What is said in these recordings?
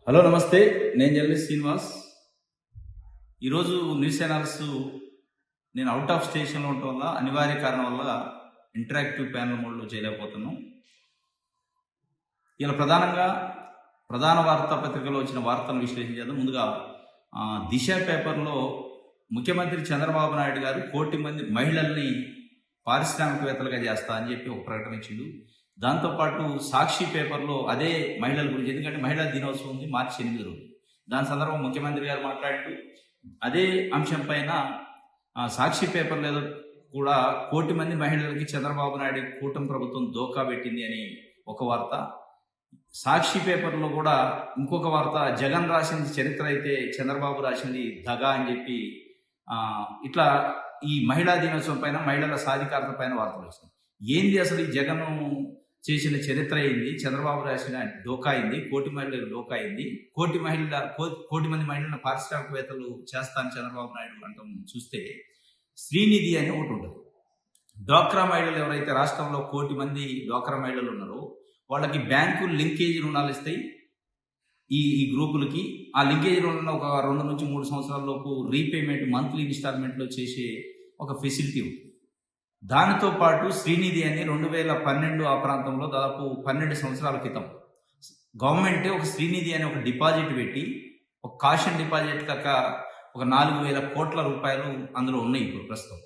Hello నమస్తే, నేను journalist Srinivas. ఈరోజు న్యూస్ ఛానల్స్ నేను అవుట్ ఆఫ్ స్టేషన్లో ఉండటం వల్ల అనివార్య కారణం వల్ల ఇంటరాక్టివ్ ప్యానల్ మోడ్లో చేయలేకపోతున్నాం. ఇలా ప్రధాన వార్తాపత్రికలో వచ్చిన వార్తలను విశ్లేషించేద్దాం. ముందుగా దిశ పేపర్లో ముఖ్యమంత్రి చంద్రబాబు నాయుడు గారు 1 కోటి మంది మహిళల్ని పారిశ్రామికవేత్తలుగా చేస్తా అని చెప్పి ఒక ప్రకటన ఇచ్చిండు. దాంతోపాటు సాక్షి పేపర్లో అదే మహిళల గురించి, ఎందుకంటే మహిళా దినోత్సవం ఉంది March 8 దాని సందర్భం ముఖ్యమంత్రి గారు మాట్లాడుతూ అదే అంశం పైన సాక్షి పేపర్లో ఏదో కూడా 1 కోటి మంది మహిళలకి చంద్రబాబు నాయుడు కూటమి ప్రభుత్వం దోకా పెట్టింది అని ఒక వార్త, సాక్షి పేపర్లో కూడా ఇంకొక వార్త, జగన్ రాసింది చరిత్ర అయితే చంద్రబాబు రాసింది దగా అని చెప్పి ఇట్లా ఈ మహిళా దినోత్సవం పైన, మహిళల సాధికారత పైన వార్తలు వచ్చినాయి. ఏంది అసలు ఈ జగన్ చేసిన చరిత్ర అయింది, చంద్రబాబు రాసిన డోకా అయింది, 1 కోటి మహిళలు డోకా అయింది, 1 కోటి మంది మహిళలను పారిశ్రామికవేత్తలు చేస్తాను చంద్రబాబు నాయుడు అంటాం. చూస్తే శ్రీనిధి అని ఒకటి ఉంటుంది. డ్వాక్రా మహిళలు ఎవరైతే రాష్ట్రంలో 1 కోటి మంది డ్వాక్రా మహిళలు ఉన్నారో వాళ్ళకి బ్యాంకులు లింకేజ్ రుణాలు ఇస్తాయి. ఈ గ్రూపులకి ఆ లింకేజ్ రుణాలను ఒక 2 నుంచి 3 సంవత్సరాల లోపు రీపేమెంట్ మంత్లీ ఇన్స్టాల్మెంట్లో చేసే ఒక ఫెసిలిటీ ఉంది. దానితో పాటు శ్రీనిధి అని 2012 ఆ ప్రాంతంలో దాదాపు 12 సంవత్సరాల క్రితం గవర్నమెంటే ఒక శ్రీనిధి అని ఒక డిపాజిట్ పెట్టి, ఒక కాషన్ డిపాజిట్ లెక్క ఒక 4,000 కోట్ల రూపాయలు అందులో ఉన్నాయి. ఇప్పుడు ప్రస్తుతం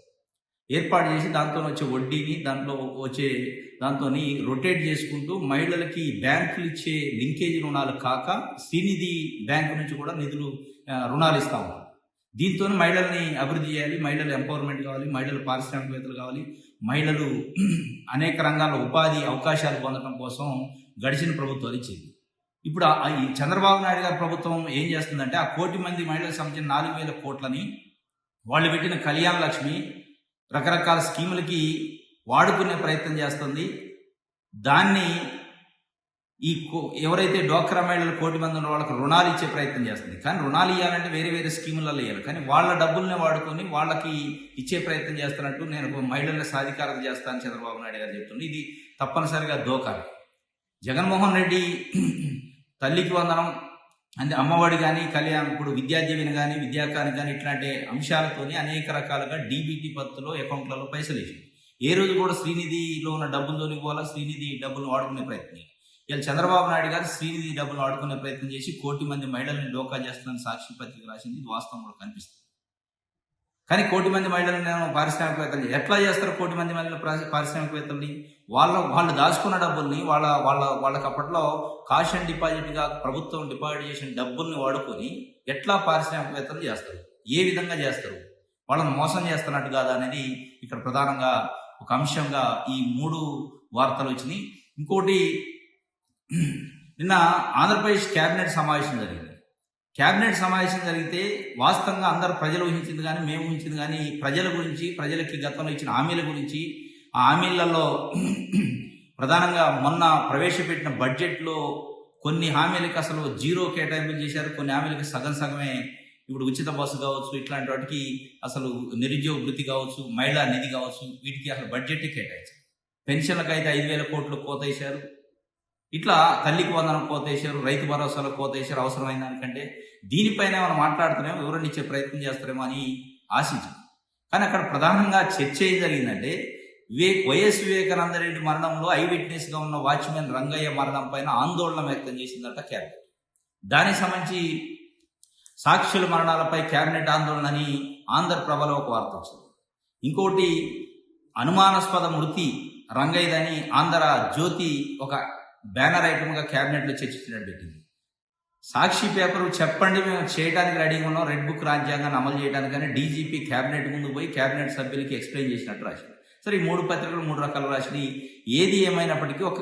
ఏర్పాటు చేసి దాంతో వచ్చే వడ్డీని దాంతో రొటేట్ చేసుకుంటూ మహిళలకి బ్యాంకులు ఇచ్చే లింకేజ్ రుణాలు కాక శ్రీనిధి బ్యాంకు నుంచి కూడా రుణాలు ఇస్తా ఉన్నారు. దీంతో మహిళల్ని అభివృద్ధి చేయాలి, మహిళలు ఎంపవర్మెంట్ కావాలి, మహిళలు పారిశ్రామికవేత్తలు కావాలి, మహిళలు అనేక రంగాల్లో ఉపాధి అవకాశాలు పొందడం కోసం గడిచిన ప్రభుత్వాలు ఇచ్చింది. ఇప్పుడు ఈ చంద్రబాబు నాయుడు గారి ప్రభుత్వం ఏం చేస్తుందంటే ఆ 1 కోటి మంది మహిళలకు సంబంధించిన 4,000 కోట్లని వాళ్ళు పెట్టిన కళ్యాణ లక్ష్మి రకరకాల స్కీములకి వాడుకునే ప్రయత్నం చేస్తుంది. దాన్ని ఎవరైతే డ్వాక్రా మహిళలు 1 కోటి మంది ఉన్న వాళ్ళకి రుణాలు ఇచ్చే ప్రయత్నం చేస్తుంది. కానీ రుణాలు ఇవ్వాలంటే వేరే స్కీములలో ఇవ్వాలి, కానీ వాళ్ళ డబ్బుల్ని వాడుకొని వాళ్ళకి ఇచ్చే ప్రయత్నం చేస్తున్నట్టు నేను మహిళల సాధికారత చేస్తానని చంద్రబాబు నాయుడు గారు చెప్తుంది. ఇది తప్పనిసరిగా దోకా. జగన్మోహన్ రెడ్డి తల్లికి వందనం అంటే అమ్మఒడి కానీ, ఇప్పుడు విద్యాదీవెన కానీ, విద్యాకాని కానీ ఇట్లాంటి అంశాలతోని అనేక రకాలుగా డీబీటీ పద్ధతిలో అకౌంట్లలో పైసలు వేసింది. ఏ రోజు కూడా శ్రీనిధిలో ఉన్న డబ్బులతోని పోలా, శ్రీనిధి డబ్బులు వాడుకునే ప్రయత్నం. ఇలా చంద్రబాబు నాయుడు గారు శ్రీనిధి డబ్బులు వాడుకునే ప్రయత్నం చేసి 1 కోటి మంది మహిళల్ని డోకా చేస్తుందని సాక్షి పత్రిక రాసింది. ఇది వాస్తవం కూడా కనిపిస్తుంది. కానీ 1 కోటి మంది మహిళలను పారిశ్రామికవేత్తలు ఎట్లా చేస్తారు? 1 కోటి మంది మహిళల పారిశ్రామికవేత్తల్ని వాళ్ళు దాచుకున్న డబ్బుల్ని వాళ్ళకి అప్పట్లో కాషన్ డిపాజిట్గా ప్రభుత్వం డిపాజిట్ చేసిన డబ్బుల్ని వాడుకొని ఎట్లా పారిశ్రామికవేత్తలు చేస్తారు, ఏ విధంగా చేస్తారు, వాళ్ళని మోసం చేస్తున్నట్టు కాదా అనేది ఇక్కడ ప్రధానంగా ఒక అంశంగా ఈ 3 వార్తలు వచ్చినాయి. ఇంకోటి, నిన్న ఆంధ్రప్రదేశ్ క్యాబినెట్ సమావేశం జరిగింది. క్యాబినెట్ సమావేశం జరిగితే వాస్తవంగా అందరు ప్రజలు ఊహించింది కానీ, మేము ఊహించింది కానీ, ప్రజల గురించి, ప్రజలకి గతంలో ఇచ్చిన హామీల గురించి, ఆ హామీలలో ప్రధానంగా మొన్న ప్రవేశపెట్టిన బడ్జెట్లో కొన్ని హామీలకి అసలు 0 కేటాయింపులు చేశారు, కొన్ని హామీలకి సగమే. ఇప్పుడు ఉచిత బస్సు కావచ్చు, ఇట్లాంటి వాటికి అసలు నిరుద్యోగ వృత్తి కావచ్చు, మహిళా నిధి కావచ్చు, వీటికి అసలు బడ్జెట్ కేటాయించారు. పెన్షన్లకు అయితే 5,000 కోట్లు కోత వేశారు. ఇట్లా తల్లికి వందనం కోత వేశారు, రైతు భరోసాలో కోత వేశారు. అవసరమైన దానికంటే దీనిపైన మనం మాట్లాడుతున్నామో, వివరణ ఇచ్చే ప్రయత్నం చేస్తారేమో అని ఆశించాం. కానీ అక్కడ ప్రధానంగా చర్చ ఏం జరిగిందంటే, వైఎస్ వివేకానంద రెడ్డి మరణంలో ఐ విట్నెస్గా ఉన్న వాచ్మెన్ రంగయ్య మరణం పైన ఆందోళన వ్యక్తం చేసిందట క్యాబినెట్. దానికి సంబంధించి సాక్షుల మరణాలపై క్యాబినెట్ ఆందోళన అని ఆంధ్రప్రభలో ఒక వార్త వచ్చింది. ఇంకోటి, అనుమానాస్పద మృతి రంగయ్యదని ఆంధ్ర జ్యోతి ఒక బ్యానర్ ఐటమ్గా క్యాబినెట్లో చర్చించినట్టు పెట్టింది. సాక్షి పేపర్ చెప్పండి మేము చేయడానికి రెడీగా ఉన్నాం, రెడ్ బుక్ రాజ్యాంగాన్ని అమలు చేయడానికి, కానీ డీజీపీ క్యాబినెట్ ముందు పోయి క్యాబినెట్ సభ్యులకి ఎక్స్ప్లెయిన్ చేసినట్టు రాసింది. సరే, ఈ 3 పత్రికలు 3 రకాలు రాసినాయి. ఏది ఏమైనప్పటికీ ఒక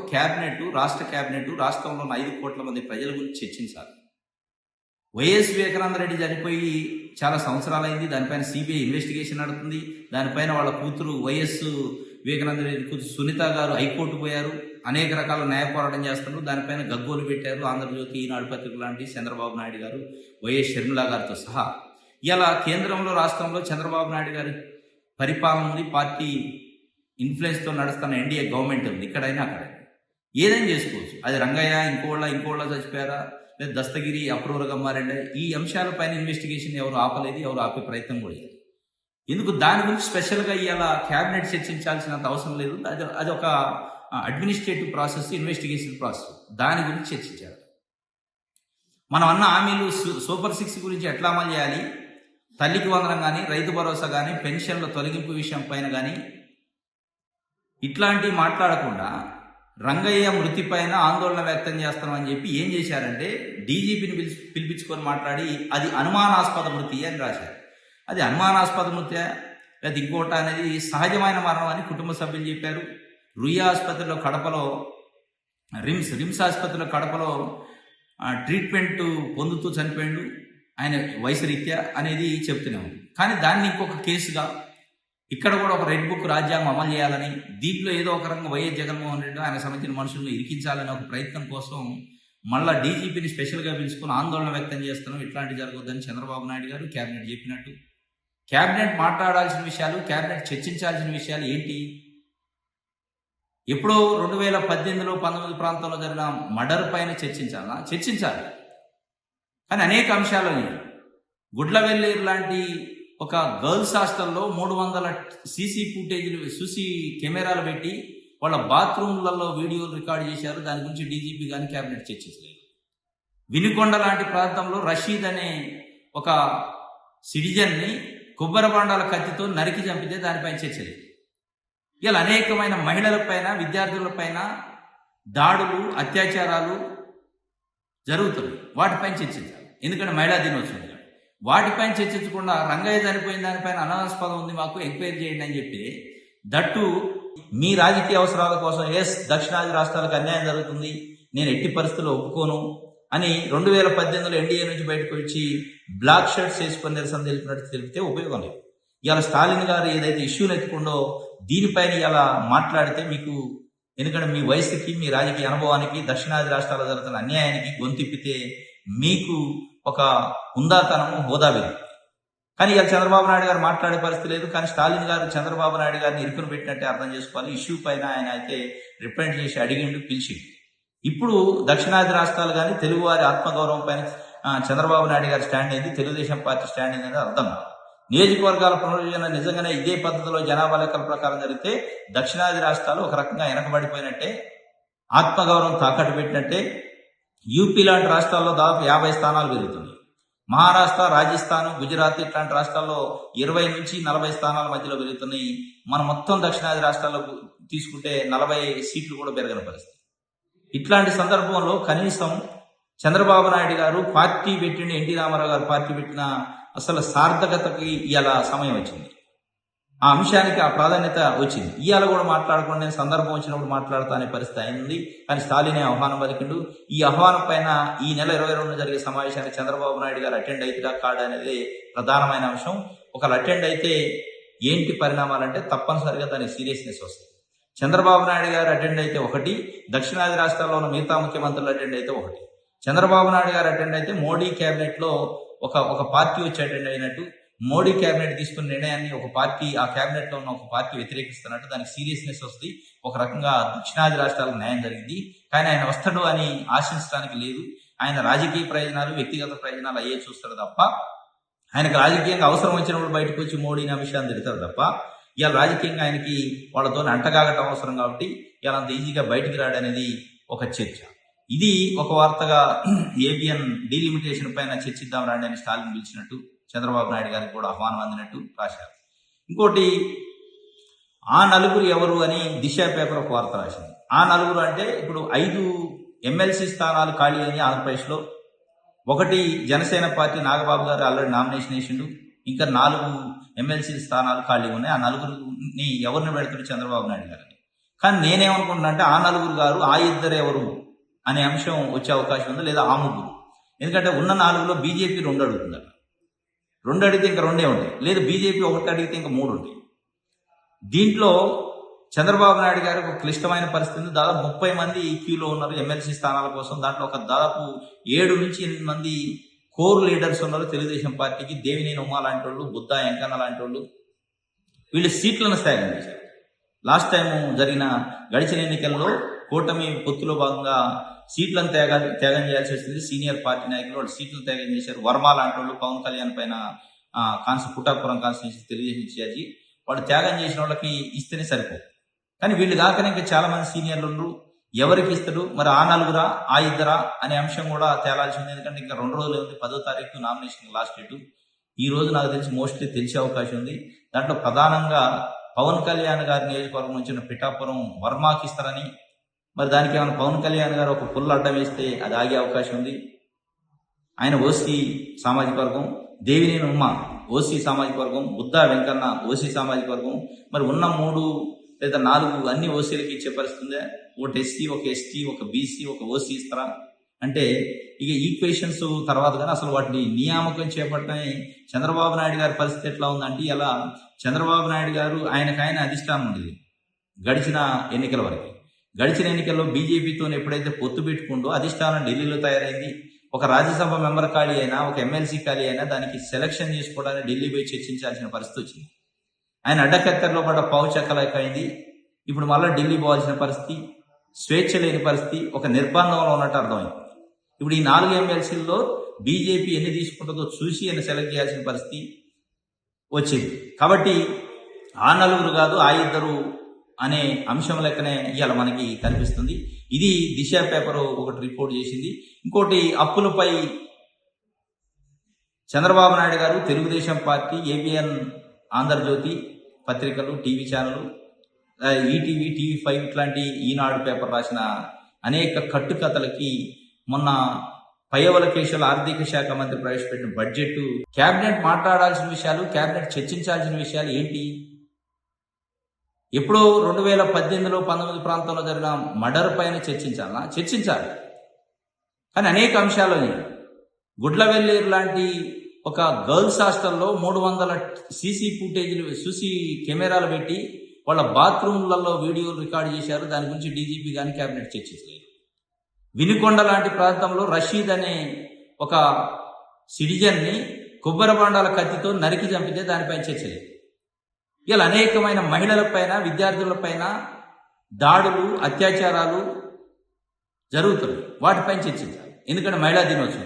రాష్ట్ర క్యాబినెట్ రాష్ట్రంలో ఉన్న 5 కోట్ల మంది ప్రజల గురించి చర్చించాలి. వైఎస్ వివేకానంద రెడ్డి చనిపోయి చాలా సంవత్సరాలైంది. దానిపైన సిబిఐ ఇన్వెస్టిగేషన్ నడుతుంది. దానిపైన వాళ్ళ కూతురు వైఎస్ వివేకానంద రెడ్డి కూతురు సునీత గారు హైకోర్టు పోయారు, అనేక రకాల న్యాయ పోరాటం చేస్తున్నారు. దానిపైన గగ్గోలు పెట్టారు ఆంధ్రజ్యోతి, ఈనాడు పత్రిక లాంటి చంద్రబాబు నాయుడు గారు, వైఎస్ షర్మిల గారితో సహా. ఇలా కేంద్రంలో రాష్ట్రంలో చంద్రబాబు నాయుడు గారి పరిపాలన ఉంది, పార్టీ ఇన్ఫ్లుయెన్స్తో నడుస్తున్న ఎన్డీఏ గవర్నమెంట్ ఉంది. ఇక్కడైనా అక్కడైనా ఏదైనా చేసుకోవచ్చు. అది రంగయ్య ఇంకోళ్ళ చచ్చిపోయారా, లేదా దస్తగిరి అక్రూర గమ్మారెడ్డి, ఈ అంశాలపైన ఇన్వెస్టిగేషన్ ఎవరు ఆపలేదు, ఎవరు ఆపే ప్రయత్నం కూడా లేదు. ఎందుకు దాని గురించి స్పెషల్గా ఇవాళ క్యాబినెట్ చర్చించాల్సినంత అవసరం లేదు. అది ఒక అడ్మినిస్ట్రేటివ్ ప్రాసెస్, ఇన్వెస్టిగేషన్ ప్రాసెస్. దాని గురించి చర్చించారు. మనం అన్న హామీలు సూపర్ 6 గురించి ఎట్లా అమలు చేయాలి, తల్లికి వందనం కానీ, రైతు భరోసా కానీ, పెన్షన్ల తొలగింపు విషయం పైన కానీ ఇట్లాంటివి మాట్లాడకుండా రంగయ్య మృతి పైన ఆందోళన వ్యక్తం చేస్తామని చెప్పి ఏం చేశారంటే డీజీపీని పిలిపించుకొని మాట్లాడి అది అనుమానాస్పద మృతి అని రాశారు. అది అనుమానాస్పద మృతి లేదా ఇంకోట అనేది సహజమైన మరణం అని కుటుంబ సభ్యులు చెప్పారు. రుయా ఆసుపత్రిలో కడపలో రిమ్స్ ఆసుపత్రిలో కడపలో ట్రీట్మెంట్ పొందుతూ చనిపోయాడు ఆయన వయసు రీత్యా అనేది చెప్తూనే ఉంది. కానీ దాన్ని ఇంకొక కేసుగా ఇక్కడ కూడా ఒక రెడ్ బుక్ రాజ్యాంగం అమలు చేయాలని, దీంట్లో ఏదో ఒక రకంగా వైఎస్ జగన్మోహన్ రెడ్డి ఆయన సంబంధించిన మనుషులను ఇరికించాలనే ఒక ప్రయత్నం కోసం మళ్ళా డీజీపీని స్పెషల్గా పిలుచుకుని ఆందోళన వ్యక్తం చేస్తున్నాం, ఇట్లాంటి జరగొద్దని చంద్రబాబు నాయుడు గారు క్యాబినెట్ చెప్పినట్టు. క్యాబినెట్ మాట్లాడాల్సిన విషయాలు, క్యాబినెట్ చర్చించాల్సిన విషయాలు ఏంటి? ఎప్పుడో 2018లో 19 ప్రాంతంలో జరిగిన మర్డర్ పైన చర్చించాలి. కానీ అనేక అంశాలు గుడ్లవెల్లేరు లాంటి ఒక గర్ల్స్ హాస్టల్లో 300 సీసీ కెమెరాలు పెట్టి వాళ్ళ బాత్రూమ్లలో వీడియోలు రికార్డ్ చేశారు. దాని గురించి డీజీపీ కానీ క్యాబినెట్ చర్చించలేదు. వినుకొండ లాంటి ప్రాంతంలో రషీద్ అనే ఒక సిటిజన్ని కొబ్బరి బాండాల కత్తితో నరికి చంపితే దానిపైన చర్చలేదు. ఇలా అనేకమైన మహిళలపైన, విద్యార్థులపైన దాడులు, అత్యాచారాలు జరుగుతుంది. వాటిపైన చర్చించాలి. ఎందుకంటే మహిళా దినోత్సవం. వాటిపైన చర్చించకుండా రంగయ్య చనిపోయిన దానిపైన అనుమానాస్పదం ఉంది, మాకు ఎంక్వైరీ చేయండి అని చెప్పి, దట్టు మీ రాజకీయ అవసరాల కోసం దక్షిణాది రాష్ట్రాలకు అన్యాయం జరుగుతుంది, నేను ఎట్టి పరిస్థితుల్లో ఒప్పుకోను అని 2018లో ఎన్డీఏ నుంచి బయటకు వచ్చి బ్లాక్ షర్ట్స్ వేసుకొని నిరసన తెలిపితే ఉపయోగం లేదు. ఇవాళ స్టాలిన్ గారు ఏదైతే ఇష్యూని ఎత్తుకుండో దీనిపైన ఇలా మాట్లాడితే మీకు, ఎందుకంటే మీ వయసుకి, మీ రాజకీయ అనుభవానికి, దక్షిణాది రాష్ట్రాల జరుగుతున్న అన్యాయానికి గొంతిప్పితే మీకు ఒక హుందాతనము, హోదా వెళ్తుంది. కానీ ఇలా చంద్రబాబు నాయుడు గారు మాట్లాడే పరిస్థితి లేదు. కానీ స్టాలిన్ గారు చంద్రబాబు నాయుడు గారిని ఇరుకును పెట్టినట్టే అర్థం చేసుకోవాలి. ఇష్యూ పైన ఆయన అయితే రిప్రజెంట్ చేసి అడిగిండు, పిలిచిండు. ఇప్పుడు దక్షిణాది రాష్ట్రాలు కానీ తెలుగువారి ఆత్మగౌరవం పైన చంద్రబాబు నాయుడు గారి స్టాండ్ అయింది, తెలుగుదేశం పార్టీ స్టాండ్ అయింది అనేది అర్థం. నియోజకవర్గాల పునర్విభజన నిజంగానే ఇదే పద్ధతిలో జనాభా లెక్కల ప్రకారం జరిగితే దక్షిణాది రాష్ట్రాలు ఒక రకంగా వెనకబడిపోయినట్టే, ఆత్మగౌరవం తాకట్టు పెట్టినట్టే. యూపీ లాంటి రాష్ట్రాల్లో దాదాపు 50 స్థానాలు పెరుగుతున్నాయి. మహారాష్ట్ర, రాజస్థాన్, గుజరాత్ ఇట్లాంటి రాష్ట్రాల్లో 20 నుంచి 40 స్థానాల మధ్యలో పెరుగుతున్నాయి. మనం మొత్తం దక్షిణాది రాష్ట్రాల్లో తీసుకుంటే 40 సీట్లు కూడా పెరగని పరిస్థితి. ఇట్లాంటి సందర్భంలో కనీసం చంద్రబాబు నాయుడు గారు పార్టీ పెట్టిన, ఎన్టీ రామారావు గారు పార్టీ పెట్టిన అసలు సార్థకతకి ఇవాళ సమయం వచ్చింది. ఆ అంశానికి ఆ ప్రాధాన్యత వచ్చింది. ఇవాళ కూడా మాట్లాడకుండా నేను సందర్భం వచ్చినప్పుడు మాట్లాడతా అనే పరిస్థితి అయింది. కానీ స్టాలినే ఆహ్వానం పలికిండు. ఈ ఆహ్వానం పైన ఈ నెల 22 జరిగే సమావేశానికి చంద్రబాబు నాయుడు గారు అటెండ్ అవుతుందా కాడా అనేది ప్రధానమైన అంశం. ఒకళ్ళు అటెండ్ అయితే ఏంటి పరిణామాలంటే తప్పనిసరిగా దానికి సీరియస్నెస్ వస్తుంది. చంద్రబాబు నాయుడు గారు అటెండ్ అయితే ఒకటి, దక్షిణాది రాష్ట్రాల్లో ఉన్న మిగతా ముఖ్యమంత్రులు అటెండ్ అయితే ఒకటి. చంద్రబాబు నాయుడు గారు అటెండ్ అయితే మోడీ క్యాబినెట్లో ఒక పార్టీ వచ్చి అటెండ్ అయినట్టు, మోడీ క్యాబినెట్ తీసుకున్న నిర్ణయాన్ని ఒక పార్టీ, ఆ క్యాబినెట్ లో ఉన్న ఒక పార్టీ వ్యతిరేకిస్తున్నట్టు, దానికి సీరియస్నెస్ వస్తుంది. ఒక రకంగా దక్షిణాది రాష్ట్రాలకు న్యాయం జరిగింది. కానీ ఆయన వస్తాడు అని ఆశించడానికి లేదు. ఆయన రాజకీయ ప్రయోజనాలు, వ్యక్తిగత ప్రయోజనాలు అయ్యే చూస్తాడు తప్ప, ఆయనకు రాజకీయంగా అవసరం వచ్చినప్పుడు బయటకు వచ్చి మోడీని విషయాన్ని తిడతారు తప్ప, ఇవాళ రాజకీయంగా ఆయనకి వాళ్ళతో అంటగాగటం అవసరం కాబట్టి ఇవాళ అంత ఈజీగా బయటికి రాడనేది ఒక చర్చ. ఇది ఒక వార్తగా ఏబిఎన్ డీలిమిటేషన్ పైన చర్చిద్దాం రాండి అని స్టాలిన్ పిలిచినట్టు, చంద్రబాబు నాయుడు గారికి కూడా ఆహ్వానం అందినట్టు రాశారు. ఇంకోటి, ఆ నలుగురు ఎవరు అని దిశ పేపర్ ఒక వార్త రాసింది. ఆ నలుగురు అంటే ఇప్పుడు 5 ఎమ్మెల్సీ స్థానాలు ఖాళీ అని ఆంధ్రప్రదేశ్లో. ఒకటి జనసేన పార్టీ నాగబాబు గారు ఆల్రెడీ నామినేషన్ వేసిండు. ఇంకా 4 ఎమ్మెల్సీ స్థానాలు ఖాళీ ఉన్నాయి. ఆ నలుగురిని ఎవరిని పెడతాడు చంద్రబాబు నాయుడు గారిని. కానీ నేనేమనుకుంటున్నా అంటే ఆ నలుగురు గారు ఆ ఇద్దరు ఎవరు అనే అంశం వచ్చే అవకాశం ఉంది, లేదా ఆ ముగ్గురు. ఎందుకంటే ఉన్న 4లో బీజేపీ 2 అడుగుతుందట. 2 అడిగితే ఇంకా 2 ఉంటాయి, లేదు బీజేపీ 1 అడిగితే ఇంకా 3 ఉంటాయి. దీంట్లో చంద్రబాబు నాయుడు గారికి ఒక క్లిష్టమైన పరిస్థితి. దాదాపు 30 మంది క్యూలో ఉన్నారు ఎమ్మెల్సీ స్థానాల కోసం. దాంట్లో ఒక దాదాపు 7 నుంచి 8 మంది కోర్ లీడర్స్ ఉన్నారు తెలుగుదేశం పార్టీకి. దేవినేని ఉమా లాంటి వాళ్ళు, బుద్ధా వెంకన్న లాంటి వాళ్ళు. వీళ్ళు సీట్లను స్థాయిలో చేశారు. లాస్ట్ టైం జరిగిన గడిచిన ఎన్నికల్లో కూటమి పొత్తులో భాగంగా సీట్లను త్యాగం చేయాల్సి వచ్చింది. సీనియర్ పార్టీ నాయకులు వాళ్ళు సీట్లను త్యాగం చేశారు. వర్మ లాంటి వాళ్ళు పవన్ కళ్యాణ్ పైన పుట్టాపురం కాన్స్టిట్యూన్సీ తెలుగుదేశం ఇన్ఛార్జి వాళ్ళు త్యాగం చేసిన వాళ్ళకి ఇస్తేనే సరిపోదు. కానీ వీళ్ళు కాకనే ఇంకా చాలా మంది సీనియర్లు ఉన్నారు. ఎవరికి ఇస్తాడు మరి, ఆ నలుగురా ఆ ఇద్దరా అనే అంశం కూడా తేలాల్సి ఉంది. ఎందుకంటే ఇంకా 2 రోజులు ఉంది. 10వ తారీఖు నామినేషన్ లాస్ట్ డేటు. ఈ రోజు నాకు తెలిసి మోస్ట్లీ తెలిసే అవకాశం ఉంది. దాంట్లో ప్రధానంగా పవన్ కళ్యాణ్ గారి నియోజకవర్గం నుంచి ఉన్న పిఠాపురం వర్మకి ఇస్తారని, మరి దానికి ఏమైనా పవన్ కళ్యాణ్ గారు ఒక పుల్ల అడ్డం వేస్తే అది ఆగే అవకాశం ఉంది. ఆయన ఓసీ సామాజిక వర్గం, దేవినేని ఉమ్మ ఓసీ సామాజిక వర్గం, బుద్ధా వెంకన్న ఓసీ సామాజిక వర్గం. మరి ఉన్న 3 లేదా 4 అన్ని ఓసీలకి ఇచ్చే పరిస్థితి ఉందే. ఒక ఎస్సీ, ఒక ఎస్టీ, ఒక బీసీ, ఒక ఓసీ ఇస్తారా అంటే ఇక ఈక్వేషన్స్ తర్వాత కానీ అసలు వాటిని నియామకం చేపట్టని చంద్రబాబు నాయుడు గారి పరిస్థితి ఎట్లా ఉందంటే, ఇలా చంద్రబాబు నాయుడు గారు ఆయనకాయన అధిష్టానం ఉండేది గడిచిన ఎన్నికల వరకు. గడిచిన ఎన్నికల్లో బీజేపీతో ఎప్పుడైతే పొత్తు పెట్టుకుంటూ అధిష్టానం ఢిల్లీలో తయారైంది. ఒక రాజ్యసభ మెంబర్ ఖాళీ అయినా, ఒక ఎమ్మెల్సీ ఖాళీ అయినా దానికి సెలక్షన్ చేసుకోవడానికి ఢిల్లీ పోయి చర్చించాల్సిన పరిస్థితి వచ్చింది. ఆయన అడ్డకత్తెరలో పడ్డ పావు చెక్కలైపోయింది. ఇప్పుడు మళ్ళీ ఢిల్లీ పోవాల్సిన పరిస్థితి, స్వేచ్ఛ లేని పరిస్థితి, ఒక నిర్బంధంలో ఉన్నట్టు అర్థమైంది. ఇప్పుడు ఈ 4 ఎమ్మెల్సీల్లో బీజేపీ ఎన్ని తీసుకుంటుందో చూసి ఆయన సెలెక్ట్ చేయాల్సిన పరిస్థితి వచ్చింది. కాబట్టి ఆ 4 కాదు ఆ 2 అనే అంశం లెక్కనే ఇవాళ మనకి కనిపిస్తుంది. ఇది దిశ పేపర్ ఒకటి రిపోర్ట్ చేసింది. ఇంకోటి అప్పులపై చంద్రబాబు నాయుడు గారు తెలుగుదేశం పార్టీ, ఏబిఎన్, ఆంధ్రజ్యోతి పత్రికలు, టీవీ ఛానల్, ఈటీవీ, టీవీ5 ఇట్లాంటి ఈనాడు పేపర్ రాసిన అనేక కట్టుకథలకి మొన్న పయ్యవల కేశవుల ఆర్థిక శాఖ మంత్రి ప్రవేశపెట్టిన బడ్జెట్, కేబినెట్ మాట్లాడాల్సిన విషయాలు, కేబినెట్ చర్చించాల్సిన విషయాలు ఏంటి? ఎప్పుడో 2018లో 19 ప్రాంతంలో జరిగిన మర్డర్ పైన చర్చించాలి. కానీ అనేక అంశాలని గుడ్లవెల్లేరు లాంటి ఒక గర్ల్స్ హాస్టల్లో 300 సీసీ కెమెరాలు పెట్టి వాళ్ళ బాత్రూమ్లలో వీడియోలు రికార్డ్ చేశారు. దాని గురించి డీజీపీ కానీ కేబినెట్ చర్చించలేదు. వినుకొండ లాంటి ప్రాంతంలో రషీద్ అనే ఒక సిటిజన్ని కొబ్బరి బొండాల కత్తితో నరికి చంపితే దానిపైన చర్చలేదు. ఇలా అనేకమైన మహిళలపైన, విద్యార్థులపైన దాడులు, అత్యాచారాలు జరుగుతున్నాయి. వాటిపైన చర్చించాలి. ఎందుకంటే మహిళా దినోత్సవం.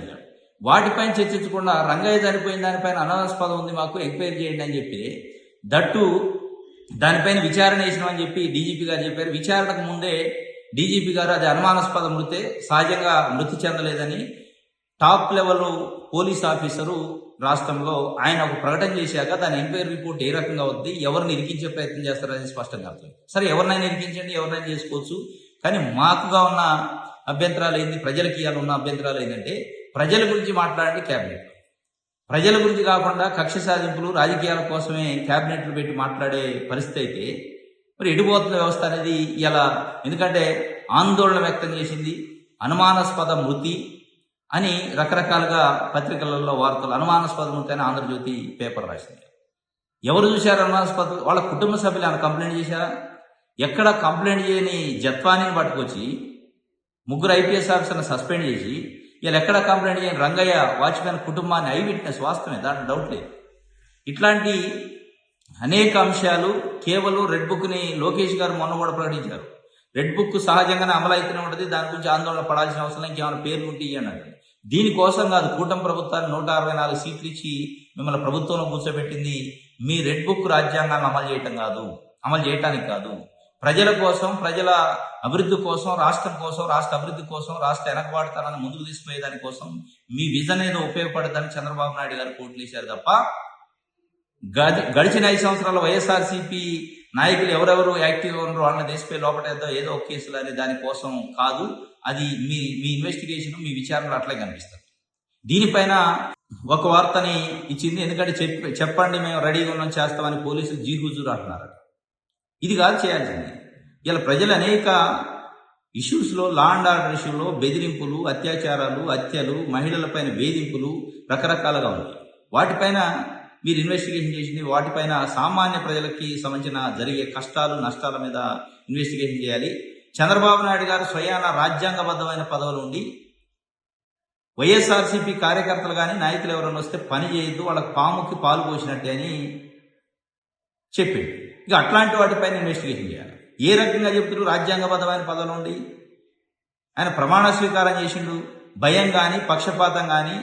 వాటిపైన చర్చించకుండా రంగయ్య చనిపోయిన దానిపైన అనుమానాస్పదం ఉంది, మాకు ఎంక్వైరీ చేయండి అని చెప్పి దట్టు దానిపైన విచారణ వేసినామని చెప్పి డీజీపీ గారు చెప్పారు. విచారణకు ముందే డీజీపీ గారు అది అనుమానాస్పద మృతే, సహజంగా మృతి చెందలేదని టాప్ లెవెల్ పోలీస్ ఆఫీసరు రాష్ట్రంలో ఆయన ఒక ప్రకటన చేశాక దాని ఎంక్వైరీ రిపోర్ట్ ఏ రకంగా వద్ది, ఎవరిని ఇరికించే ప్రయత్నం చేస్తారని స్పష్టంగా అర్థం. సరే, ఎవరినైనా ఇరికించండి, ఎవరినైనా చేసుకోవచ్చు. కానీ మాకుగా ఉన్న అభ్యంతరాలు ఏంది, ప్రజలకి ఇవాళ ఉన్న అభ్యంతరాలు ఏంటంటే, ప్రజల గురించి మాట్లాడండి క్యాబినెట్. ప్రజల గురించి కాకుండా కక్ష సాధింపులు, రాజకీయాల కోసమే క్యాబినెట్లు పెట్టి మాట్లాడే పరిస్థితి అయితే మరి ఎడిపోతున్న వ్యవస్థ అనేది ఇలా. ఎందుకంటే ఆందోళన వ్యక్తం చేసింది. అనుమానాస్పద మృతి అని రకరకాలుగా పత్రికలలో వార్తలు, అనుమానాస్పద మృతి అని ఆంధ్రజ్యోతి పేపర్ రాసింది. ఎవరు చూశారు అనుమానాస్పద? వాళ్ళ కుటుంబ సభ్యులు ఆయన కంప్లైంట్ చేశారా? ఎక్కడ కంప్లైంట్ చేయని జత్వానీని పట్టుకొచ్చి 3 ఐపీఎస్ ఆఫీసర్ని సస్పెండ్ చేసి వీళ్ళు ఎక్కడ కంప్లైంట్ చేయని రంగయ్య వాచ్మెన్ కుటుంబాన్ని ఐ విట్నెస్, వాస్తవమే, దాంట్లో డౌట్ లేదు. ఇట్లాంటి అనేక అంశాలు కేవలం రెడ్ బుక్ని లోకేష్ గారు మొన్న కూడా ప్రకటించారు. రెడ్ బుక్ సహజంగానే అమలు అయితేనే ఉంటుంది, దాని గురించి ఆందోళన పడాల్సిన అవసరం ఇంకేమైనా పేర్లు ఉంటే ఇవ్వండి. దీనికోసం కాదు కూటమి ప్రభుత్వాన్ని 164 సీట్లు ఇచ్చి మిమ్మల్ని ప్రభుత్వంలో కూర్చోబెట్టింది మీ రెడ్ బుక్ రాజ్యాంగాన్ని అమలు చేయటానికి కాదు, ప్రజల కోసం, ప్రజల అభివృద్ధి కోసం, రాష్ట్రం కోసం, రాష్ట్ర అభివృద్ధి కోసం, రాష్ట్ర వెనకబాటుతనాన్ని ముందుకు తీసుకుపోయేదాని కోసం మీ విజన్ ఏదో ఉపయోగపడదని చంద్రబాబు నాయుడు గారు కోట్లు వేశారు తప్ప గడిచిన 5 సంవత్సరాల వైఎస్ఆర్సీపీ నాయకులు ఎవరెవరు యాక్టివ్గా ఉన్నారో వాళ్ళని దేశపై లోపడేద్దాం ఏదో ఒక కేసులు అనే దానికోసం కాదు. అది మీ ఇన్వెస్టిగేషన్, మీ విచారణలు అట్లే కనిపిస్తుంది. దీనిపైన ఒక వార్తని ఇచ్చింది. ఎందుకంటే చెప్పండి మేము రెడీగా ఉన్నాం చేస్తామని పోలీసులు జీహుజూరు అంటున్నారు. ఇది కాదు చేయాల్సింది. ఇలా ప్రజలు అనేక ఇష్యూస్లో, లా అండ్ ఆర్డర్ ఇష్యూలో బెదిరింపులు, అత్యాచారాలు, హత్యలు, మహిళలపైన వేధింపులు రకరకాలుగా ఉన్నాయి. వాటిపైన మీరు ఇన్వెస్టిగేషన్ చేసింది. వాటిపైన సామాన్య ప్రజలకి సంబంధించిన జరిగే కష్టాలు, నష్టాల మీద ఇన్వెస్టిగేషన్ చేయాలి. చంద్రబాబు నాయుడు గారు స్వయాన రాజ్యాంగబద్ధమైన పదవులు ఉండి వైఎస్ఆర్సీపీ కార్యకర్తలు కానీ నాయకులు ఎవరైనా వస్తే పని చేయొద్దు, వాళ్ళకి పాముకి పాలు పోసినట్టే అని చెప్పింది. ఇక అట్లాంటి వాటిపైన ఇన్వెస్టిగేషన్ చేయాలి. ఏ రకంగా చెప్తున్నారు? రాజ్యాంగబద్ధమైన పదవులు ఉండి ఆయన ప్రమాణ స్వీకారం చేసిండు. భయం కానీ పక్షపాతం కానీ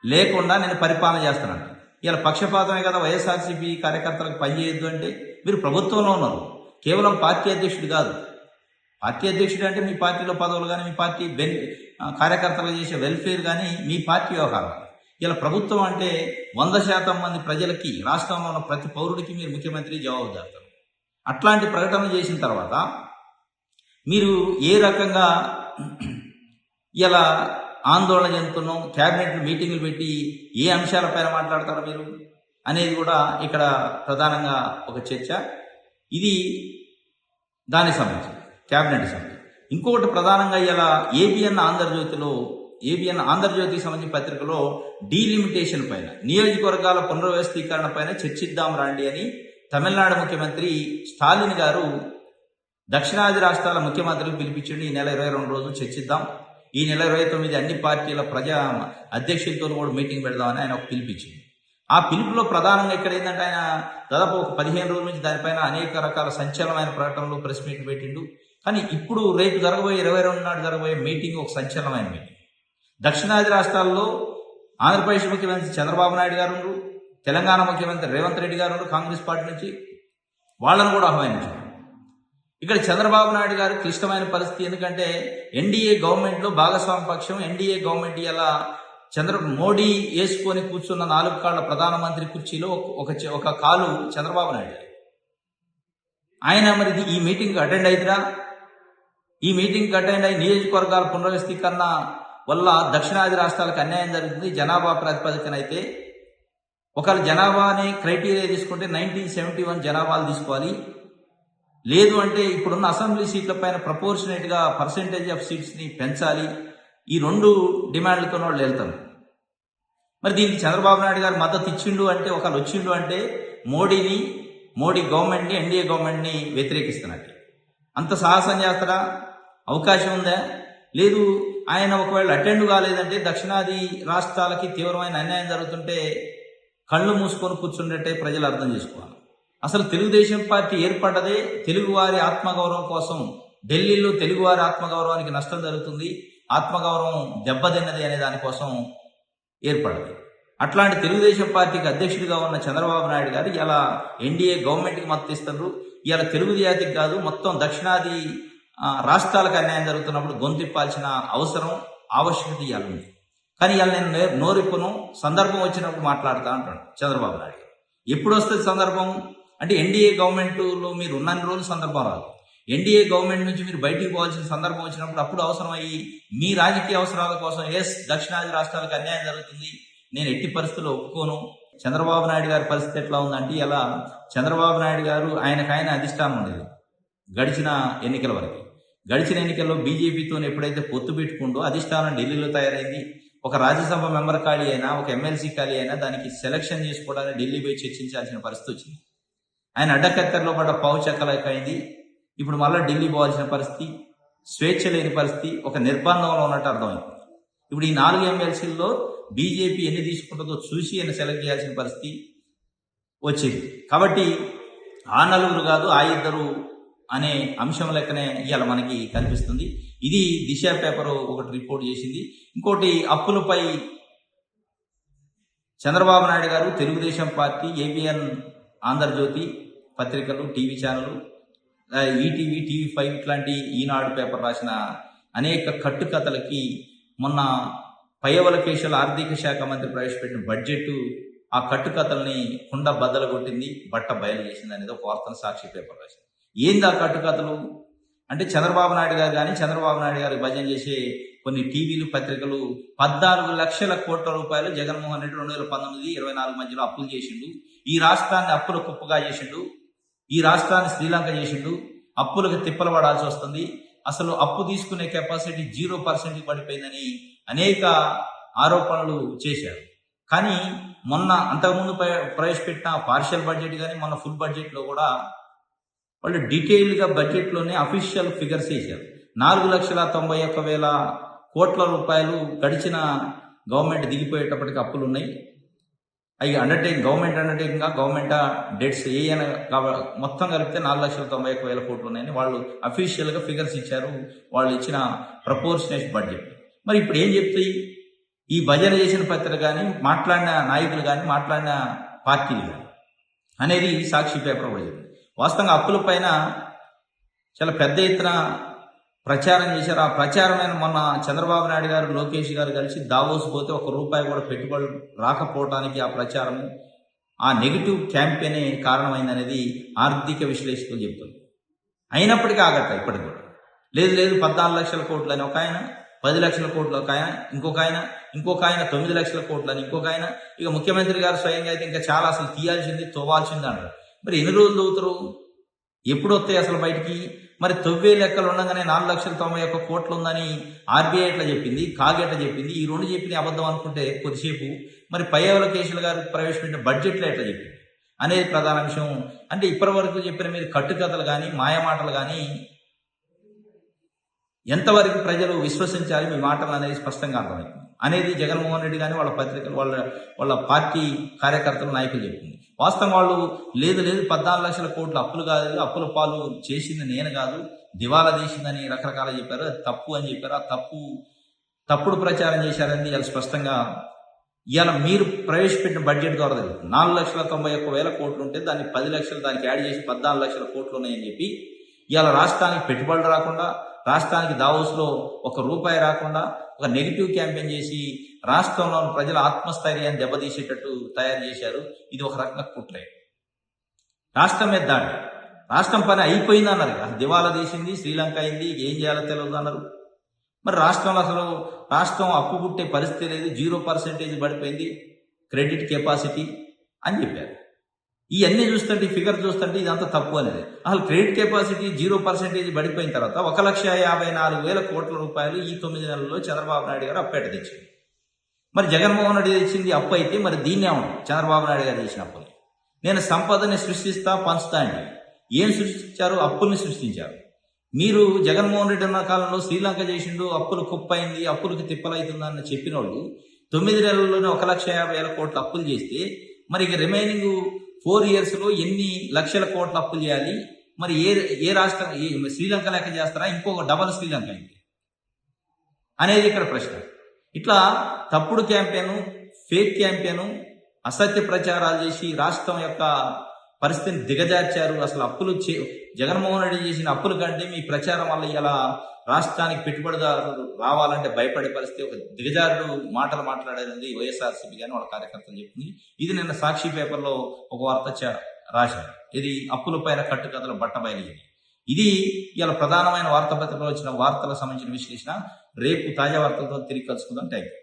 లేకుండా నేను పరిపాలన చేస్తానంట. ఇలా పక్షపాతమే కదా వైఎస్ఆర్సీపీ కార్యకర్తలకు పనిచేయొద్దు అంటే. మీరు ప్రభుత్వంలో ఉన్నారు, కేవలం పార్టీ అధ్యక్షుడు కాదు. పార్టీ అధ్యక్షుడు అంటే మీ పార్టీలో పదవులు కానీ మీ పార్టీ కార్యకర్తలు చేసే వెల్ఫేర్ కానీ మీ పార్టీ వ్యవహారం. ఇలా ప్రభుత్వం అంటే 100% మంది ప్రజలకి, రాష్ట్రంలో ఉన్న ప్రతి పౌరుడికి మీరు ముఖ్యమంత్రి జవాబుదారుతారు. అట్లాంటి ప్రకటన చేసిన తర్వాత మీరు ఏ రకంగా ఇలా ఆందోళన చెందుతున్నాం, క్యాబినెట్ మీటింగ్లు పెట్టి ఏ అంశాలపైన మాట్లాడతారు మీరు అనేది కూడా ఇక్కడ ప్రధానంగా ఒక చర్చ. ఇది దానికి సంబంధించి క్యాబినెట్ సంబంధించి. ఇంకొకటి ప్రధానంగా ఇలా ఏబిఎన్ ఆంధ్రజ్యోతికి సంబంధించిన పత్రికలో డీలిమిటేషన్ పైన, నియోజకవర్గాల పునర్వ్యవస్థీకరణ పైన చర్చిద్దాం రండి అని తమిళనాడు ముఖ్యమంత్రి స్టాలిన్ గారు దక్షిణాది రాష్ట్రాల ముఖ్యమంత్రులకు పిలిపించండి. ఈ నెల 22 రోజులు చర్చిద్దాం, ఈ నెల 29 అన్ని పార్టీల ప్రజా అధ్యక్షులతో కూడా మీటింగ్ పెడదామని ఆయన ఒక పిలిపించింది. ఆ పిలుపులో ప్రధానంగా ఇక్కడ ఏంటంటే ఆయన దాదాపు ఒక 15 రోజుల నుంచి దానిపైన అనేక రకాల సంచలనమైన ప్రకటనలు, ప్రెస్ మీట్లు పెట్టిండు. కానీ ఇప్పుడు రేపు జరగబోయే 22 నాడు జరగబోయే మీటింగ్ ఒక సంచలనమైన మీటింగ్. దక్షిణాది రాష్ట్రాల్లో ఆంధ్రప్రదేశ్ ముఖ్యమంత్రి చంద్రబాబు నాయుడు గారు ఉన్నారు, తెలంగాణ ముఖ్యమంత్రి రేవంత్ రెడ్డి గారు ఉన్నారు కాంగ్రెస్ పార్టీ నుంచి, వాళ్ళను కూడా ఆహ్వానించారు. ఇక్కడ చంద్రబాబు నాయుడు గారు క్లిష్టమైన పరిస్థితి. ఎందుకంటే ఎన్డీఏ గవర్నమెంట్లో భాగస్వామ్య పక్షం, ఎన్డీఏ గవర్నమెంట్ ఇలా మోడీ వేసుకొని కూర్చున్న 4 కాళ్ల ప్రధానమంత్రి కుర్చీలో ఒక కాలు చంద్రబాబు నాయుడు గారు. ఆయన మరి ఈ మీటింగ్కి అటెండ్ అయితేరా? ఈ మీటింగ్కి అటెండ్ అయ్యి నియోజకవర్గాల పునర్వ్యవస్థీకరణ వల్ల దక్షిణాది రాష్ట్రాలకు అన్యాయం జరుగుతుంది. జనాభా ప్రాతిపదికన అయితే ఒకవేళ జనాభాని క్రైటీరియా తీసుకుంటే 1971 జనాభాలు తీసుకోవాలి. లేదు అంటే ఇప్పుడున్న అసెంబ్లీ సీట్ల పైన ప్రపోర్షనేట్గా పర్సెంటేజ్ ఆఫ్ సీట్స్ని పెంచాలి. ఈ 2 డిమాండ్లతో వాళ్ళు వెళ్తారు. మరి దీనికి చంద్రబాబు నాయుడు గారు మద్దతు ఇచ్చిండు అంటే, ఒకళ్ళు వచ్చిండు అంటే మోడీ గవర్నమెంట్ని, ఎన్డీఏ గవర్నమెంట్ని వ్యతిరేకిస్తున్నట్టు. అంత సాహసం చేస్తారా? అవకాశం ఉందా? లేదు. ఆయన ఒకవేళ అటెండ్ కాలేదంటే దక్షిణాది రాష్ట్రాలకి తీవ్రమైన అన్యాయం జరుగుతుంటే కళ్ళు మూసుకొని కూర్చున్నట్టే ప్రజలు అర్థం చేసుకోవాలి. అసలు తెలుగుదేశం పార్టీ ఏర్పడ్డదే తెలుగువారి ఆత్మగౌరవం కోసం. ఢిల్లీలో తెలుగువారి ఆత్మగౌరవానికి నష్టం జరుగుతుంది, ఆత్మగౌరవం దెబ్బతిన్నది అనే దానికోసం ఏర్పడదు. అట్లాంటి తెలుగుదేశం పార్టీకి అధ్యక్షుడిగా ఉన్న చంద్రబాబు నాయుడు గారు ఇలా ఎన్డీఏ గవర్నమెంట్కి మద్దతు ఇస్తారు. ఇలా తెలుగు జాతికి కాదు, మొత్తం దక్షిణాది రాష్ట్రాలకు అన్యాయం జరుగుతున్నప్పుడు గొంతిప్పాల్సిన అవసరం, ఆవశ్యకత ఇవాళ ఉంది. కానీ ఇవాళ నేను నోరిప్పును, సందర్భం వచ్చినప్పుడు మాట్లాడతా అంటాడు చంద్రబాబు నాయుడు గారు. ఎప్పుడు వస్తుంది సందర్భం అంటే ఎన్డీఏ గవర్నమెంట్లో మీరు ఉన్నన్ని రోజులు సందర్భం రాదు. ఎన్డీఏ గవర్నమెంట్ నుంచి మీరు బయటికి పోవాల్సిన సందర్భం వచ్చినప్పుడు అప్పుడు అవసరమయ్యి మీ రాజకీయ అవసరాల కోసం దక్షిణాది రాష్ట్రాలకు అన్యాయం జరుగుతుంది, నేను ఎట్టి పరిస్థితుల్లో ఒప్పుకోను. చంద్రబాబు నాయుడు గారి పరిస్థితి ఎట్లా ఉందంటే ఇలా చంద్రబాబు నాయుడు గారు ఆయనకైనా అధిష్టానం ఉండేది గడిచిన ఎన్నికల వరకు. గడిచిన ఎన్నికల్లో బీజేపీతో ఎప్పుడైతే పొత్తు పెట్టుకుంటూ అధిష్టానం ఢిల్లీలో తయారైంది. ఒక రాజ్యసభ మెంబర్ ఖాళీ అయినా, ఒక ఎమ్మెల్సీ ఖాళీ అయినా దానికి సెలక్షన్ చేసుకోవడానికి ఢిల్లీ పోయి చర్చించాల్సిన పరిస్థితి వచ్చింది. ఆయన అడ్డకత్తెరలో పడ్డ పావు చెక్కలైపోయింది. ఇప్పుడు మళ్ళీ ఢిల్లీ పోవాల్సిన పరిస్థితి, స్వేచ్ఛ లేని పరిస్థితి, ఒక నిర్బంధంలో ఉన్నట్టు అర్థమైంది. ఇప్పుడు ఈ 4 ఎమ్మెల్సీల్లో బీజేపీ ఎన్ని తీసుకుంటుందో చూసి ఆయన సెలెక్ట్ చేయాల్సిన పరిస్థితి వచ్చింది. కాబట్టి ఆ 4 కాదు, ఆ 2 అనే అంశం లెక్కనే ఇవాళ మనకి కనిపిస్తుంది. ఇది దిశ పేపర్ ఒకటి రిపోర్ట్ చేసింది. ఇంకోటి అప్పులపై చంద్రబాబు నాయుడు గారు, తెలుగుదేశం పార్టీ, ఏబిఎన్ ఆంధ్రజ్యోతి పత్రికలు, టీవీ ఛానళ్ళు, ఈటీవీ, టీవీ5 ఇట్లాంటి ఈనాడు పేపర్ రాసిన అనేక కట్టుకథలకి మొన్న పయ్యవల ఆర్థిక శాఖ మంత్రి ప్రవేశపెట్టిన బడ్జెట్ ఆ కట్టుకథల్ని కుండ బద్దలు కొట్టింది, బట్ట బయలు చేసింది అనేది ఒక వార్తను సాక్షి పేపర్ రాసింది. ఏంది ఆ కట్టుకథలు అంటే చంద్రబాబు నాయుడు గారు కానీ చంద్రబాబు నాయుడు గారు భజన చేసే కొన్ని టీవీలు, పత్రికలు 14 లక్షల కోట్ల రూపాయలు జగన్మోహన్ రెడ్డి 2019-24 మధ్యలో అప్పులు చేసిండు. ఈ రాష్ట్రాన్ని అప్పుల కుప్పగా చేసిండు, ఈ రాష్ట్రాన్ని శ్రీలంక చేసిండు, అప్పులకు తిప్పలు పడాల్సి వస్తుంది, అసలు అప్పు తీసుకునే కెపాసిటీ 0% పడిపోయిందని అనేక ఆరోపణలు చేశారు. కానీ మొన్న అంతకుముందు ప్రవేశపెట్టిన పార్షియల్ బడ్జెట్ కానీ మొన్న ఫుల్ బడ్జెట్లో కూడా వాళ్ళు డీటెయిల్గా బడ్జెట్లోనే అఫీషియల్ ఫిగర్స్ వేశారు. 4,91,000 కోట్ల రూపాయలు గడిచిన గవర్నమెంట్ దిగిపోయేటప్పటికి అప్పులు ఉన్నాయి. అవి గవర్నమెంట్ అండర్టేకింగ్ గవర్నమెంట్ డెట్స్ ఏమైనా మొత్తం కలిపితే 4,91,000 కోట్లు ఉన్నాయని వాళ్ళు అఫీషియల్గా ఫిగర్స్ ఇచ్చారు. వాళ్ళు ఇచ్చిన ప్రపోర్షనేట్ బడ్జెట్. మరి ఇప్పుడు ఏం చెప్తాయి ఈ భజన చేసిన పత్రిక కానీ, మాట్లాడిన నాయకులు కానీ, మాట్లాడిన పార్టీలు కానీ అనేది సాక్షి పేపర్ కూడా చెప్పింది. వాస్తవంగా అప్పుల పైన చాలా పెద్ద ఎత్తున ప్రచారం చేశారు. ఆ ప్రచారమైన మొన్న చంద్రబాబు నాయుడు గారు, లోకేష్ గారు కలిసి దావోస్ పోతే ₹1 కూడా పెట్టుబడులు రాకపోవడానికి ఆ ప్రచారము, ఆ నెగిటివ్ క్యాంపెయినే కారణమైందనేది ఆర్థిక విశ్లేషకులు చెప్తున్నారు. అయినప్పటికీ ఆగట్ట ఇప్పటికి కూడా. లేదు 14 లక్షల కోట్లు అని ఒక ఆయన, 10 లక్షల కోట్లు ఒక ఆయన, ఇంకొక ఆయన 9 లక్షల కోట్లు అని ఇంకొక ఆయన. ఇక ముఖ్యమంత్రి గారు స్వయంగా అయితే ఇంకా చాలా అసలు తీయాల్సింది, తవ్వాల్సింది అంటారు. మరి ఎన్ని రోజులు తవ్వుతారు? ఎప్పుడు వస్తాయి అసలు బయటికి? మరి తవ్వే లెక్కలు ఉండగానే 4,91,000 కోట్లు ఉందని ఆర్బీఐ ఎట్లా చెప్పింది, కాగ్ ఎట్లా చెప్పింది? ఈ రెండు చెప్పిన అబద్ధం అనుకుంటే కొద్దిసేపు మరి పయ్యావుల కేసులు గారు ప్రవేశపెట్టిన బడ్జెట్లో ఎట్లా చెప్పింది అనేది ప్రధాన అంశం. అంటే ఇప్పటి వరకు చెప్పిన మీరు కట్టుకథలు కానీ, మాయమాటలు కానీ ఎంతవరకు ప్రజలు విశ్వసించాలి మీ మాటలు అనేది స్పష్టంగా అర్థమైంది అనేది జగన్మోహన్ రెడ్డి కానీ వాళ్ళ పత్రికలు, వాళ్ళ పార్టీ కార్యకర్తలు, నాయకులు చెప్పింది. వాస్తవం వాళ్ళు లేదు 14 లక్షల కోట్ల అప్పులు కాదు, అప్పుల పాలు చేసింది నేను కాదు, దివాలా తీసిందని రకరకాలు చెప్పారు. అది తప్పు అని చెప్పారు. ఆ తప్పుడు ప్రచారం చేశారని ఇవాళ స్పష్టంగా ఇవాళ మీరు ప్రవేశపెట్టిన బడ్జెట్ ద్వారా తెలుస్తుంది. 4,91,000 కోట్లు ఉంటే దాన్ని 10 లక్షలు దానికి యాడ్ చేసి 14 లక్షల కోట్లు ఉన్నాయని చెప్పి ఇవాళ రాష్ట్రానికి పెట్టుబడులు రాకుండా, రాష్ట్రానికి దావోస్లో ₹1 రాకుండా ఒక నెగిటివ్ క్యాంపెయిన్ చేసి రాష్ట్రంలోని ప్రజల ఆత్మస్థైర్యాన్ని దెబ్బతీసేటట్టు తయారు చేశారు. ఇది ఒక రకంగా కుట్రే. రాష్ట్రం మీద దాడి, రాష్ట్రం పని అయిపోయింది అన్నారు. దివాలా తీసింది, శ్రీలంక అయింది, ఏం చేయాలో తెలియదు అన్నారు. మరి రాష్ట్రంలో అసలు రాష్ట్రం అప్పు పుట్టే పరిస్థితి లేదు, 0% పడిపోయింది క్రెడిట్ కెపాసిటీ అని చెప్పారు. ఇవన్నీ చూస్తుంటే, ఫిగర్ చూస్తుంటే ఇదంతా తప్పు అనేది. అసలు క్రెడిట్ కెపాసిటీ 0% పడిపోయిన తర్వాత 1,54,000 కోట్ల రూపాయలు ఈ 9 నెలల్లో చంద్రబాబు నాయుడు గారు అప్పేట తెచ్చింది. మరి జగన్మోహన్ రెడ్డి తెచ్చింది అప్పు అయితే మరి దీన్నే ఉంది చంద్రబాబు నాయుడు గారు చేసిన అప్పుని. నేను సంపదని సృష్టిస్తా, పంచుతా అండి. ఏం సృష్టించారు? అప్పుల్ని సృష్టించారు. మీరు జగన్మోహన్ రెడ్డి ఉన్న కాలంలో శ్రీలంక చేసిండు, అప్పులు కుప్పైంది, అప్పులకి తిప్పలవుతుందని చెప్పిన వాళ్ళు 9 నెలల్లోనే 1,50,000 కోట్ల అప్పులు చేస్తే మరి ఇక రిమైనింగ్ 4 yearsలో ఎన్ని లక్షల కోట్ల అప్పులు చేయాలి? మరి ఏ రాష్ట్రం శ్రీలంక లెక్క చేస్తారా, ఇంకొక డబల్ శ్రీలంక అయింది అనేది ఇక్కడ ప్రశ్న. ఇట్లా తప్పుడు క్యాంపెయిన్, ఫేక్ క్యాంపెయిన్, అసత్య ప్రచారాలు చేసి రాష్ట్రం యొక్క పరిస్థితిని దిగజార్చారు. అసలు అప్పులు జగన్మోహన్ రెడ్డి చేసిన అప్పుల కంటే మీ ప్రచారం వల్ల ఇలా రాష్ట్రానికి పెట్టుబడిదారులు రావాలంటే భయపడే పరిస్థితి, ఒక దిగజారుడు మాటలు మాట్లాడేది వైఎస్ఆర్సీపీ కానీ వాళ్ళ కార్యకర్తలు చెప్తుంది. ఇది నిన్న సాక్షి పేపర్లో ఒక వార్త రాశారు. ఇది అప్పుల పైన కట్టుకథల బట్టబయలు. ఇది ఇలా ప్రధానమైన వార్తాపత్రికలో వచ్చిన వార్తలకు సంబంధించిన విశ్లేషణ. రేపు తాజా వార్తలతో తిరిగి కలుసుకుందాం. Thank you.